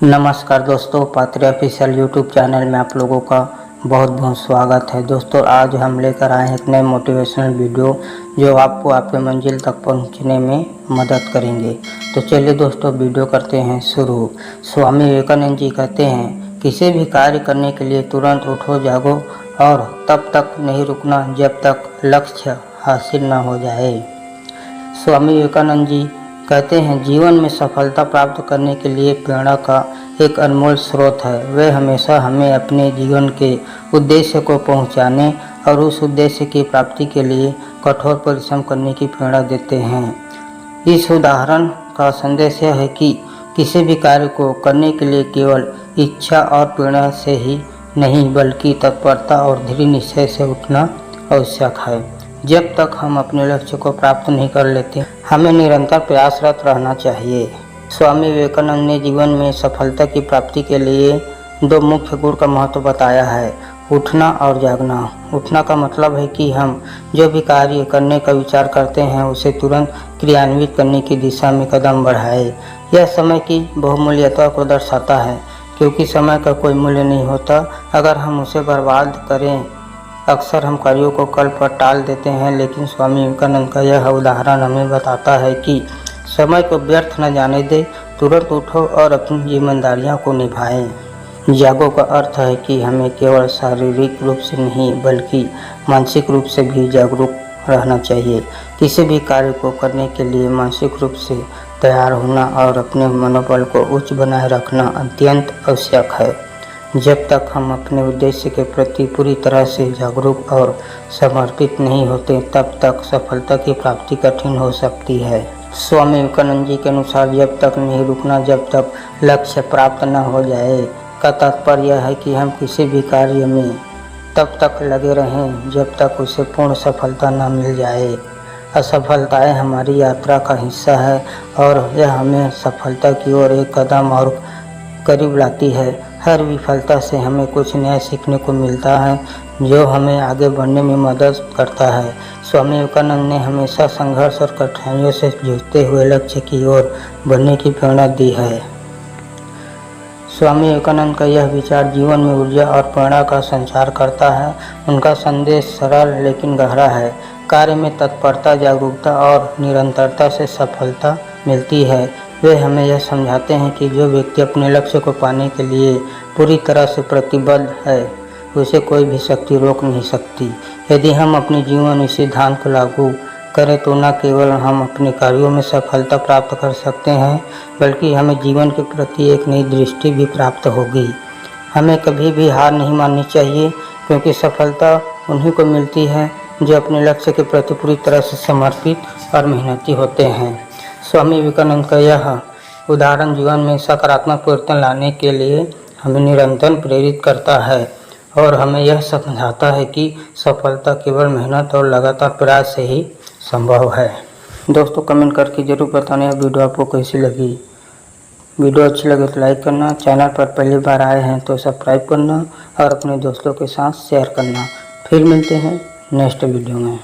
नमस्कार दोस्तों, पात्रे official YouTube channel में आप लोगों का बहुत बहुत स्वागत है। दोस्तों, आज हम लेकर आए हैं एक नए मोटिवेशनल वीडियो जो आपको आपके मंजिल तक पहुंचने में मदद करेंगे। तो चलिए दोस्तों, वीडियो करते हैं शुरू। स्वामी विवेकानंद जी कहते हैं, किसी भी कार्य करने के लिए तुरंत उठो, जागो और तब तक नहीं रुकना जब तक लक्ष्य हासिल न हो जाए। स्वामी विवेकानंद जी कहते हैं, जीवन में सफलता प्राप्त करने के लिए प्रेरणा का एक अनमोल स्रोत है। वे हमेशा हमें अपने जीवन के उद्देश्य को पहुंचाने और उस उद्देश्य की प्राप्ति के लिए कठोर परिश्रम करने की प्रेरणा देते हैं। इस उदाहरण का संदेश यह है कि किसी भी कार्य को करने के लिए केवल इच्छा और प्रेरणा से ही नहीं, बल्कि तत्परता और दृढ़ निश्चय से उठना आवश्यक है। जब तक हम अपने लक्ष्य को प्राप्त नहीं कर लेते, हमें निरंतर प्रयासरत रहना चाहिए। स्वामी विवेकानंद ने जीवन में सफलता की प्राप्ति के लिए दो मुख्य गुण का महत्व बताया है, उठना और जागना। उठना का मतलब है कि हम जो भी कार्य करने का विचार करते हैं उसे तुरंत क्रियान्वित करने की दिशा में कदम बढ़ाएं। यह समय की बहुमूल्यता को दर्शाता है, क्योंकि समय का कोई मूल्य नहीं होता अगर हम उसे बर्बाद करें। अक्सर हम कार्यों को कल पर टाल देते हैं, लेकिन स्वामी विवेकानंद का यह उदाहरण हमें बताता है कि समय को व्यर्थ न जाने दें, तुरंत उठो और अपनी जिम्मेदारियों को निभाएं। जागो का अर्थ है कि हमें केवल शारीरिक रूप से नहीं बल्कि मानसिक रूप से भी जागरूक रहना चाहिए। किसी भी कार्य को करने के लिए मानसिक रूप से तैयार होना और अपने मनोबल को उच्च बनाए रखना अत्यंत आवश्यक है। जब तक हम अपने उद्देश्य के प्रति पूरी तरह से जागरूक और समर्पित नहीं होते, तब तक सफलता की प्राप्ति कठिन हो सकती है। स्वामी विवेकानंद जी के अनुसार, जब तक नहीं रुकना जब तक लक्ष्य प्राप्त न हो जाए का तात्पर्य यह है कि हम किसी भी कार्य में तब तक लगे रहें जब तक उसे पूर्ण सफलता न मिल जाए। असफलताएं हमारी यात्रा का हिस्सा है और यह हमें सफलता की ओर एक कदम और करीब लाती है। हर विफलता से हमें कुछ नया सीखने को मिलता है जो हमें आगे बढ़ने में मदद करता है। स्वामी विवेकानंद ने हमेशा संघर्ष और कठिनाइयों से जूझते हुए लक्ष्य की ओर बढ़ने की प्रेरणा दी है। स्वामी विवेकानंद का यह विचार जीवन में ऊर्जा और प्रेरणा का संचार करता है। उनका संदेश सरल लेकिन गहरा है। कार्य में तत्परता, जागरूकता और निरंतरता से सफलता मिलती है। वे हमें यह समझाते हैं कि जो व्यक्ति अपने लक्ष्य को पाने के लिए पूरी तरह से प्रतिबद्ध है, उसे कोई भी शक्ति रोक नहीं सकती। यदि हम अपने जीवन में इस सिद्धांत को लागू करें तो न केवल हम अपने कार्यों में सफलता प्राप्त कर सकते हैं, बल्कि हमें जीवन के प्रति एक नई दृष्टि भी प्राप्त होगी। हमें कभी भी हार नहीं माननी चाहिए, क्योंकि सफलता उन्हीं को मिलती है जो अपने लक्ष्य के प्रति पूरी तरह से समर्पित और मेहनती होते हैं। स्वामी विवेकानंद का यह उदाहरण जीवन में सकारात्मक परिवर्तन लाने के लिए हमें निरंतर प्रेरित करता है और हमें यह समझाता है कि सफलता केवल मेहनत और लगातार प्रयास से ही संभव है। दोस्तों, कमेंट करके जरूर बताना यह वीडियो आपको कैसी लगी। वीडियो अच्छी लगे तो लाइक करना, चैनल पर पहली बार आए हैं तो सब्सक्राइब करना और अपने दोस्तों के साथ शेयर करना। फिर मिलते हैं नेक्स्ट वीडियो में।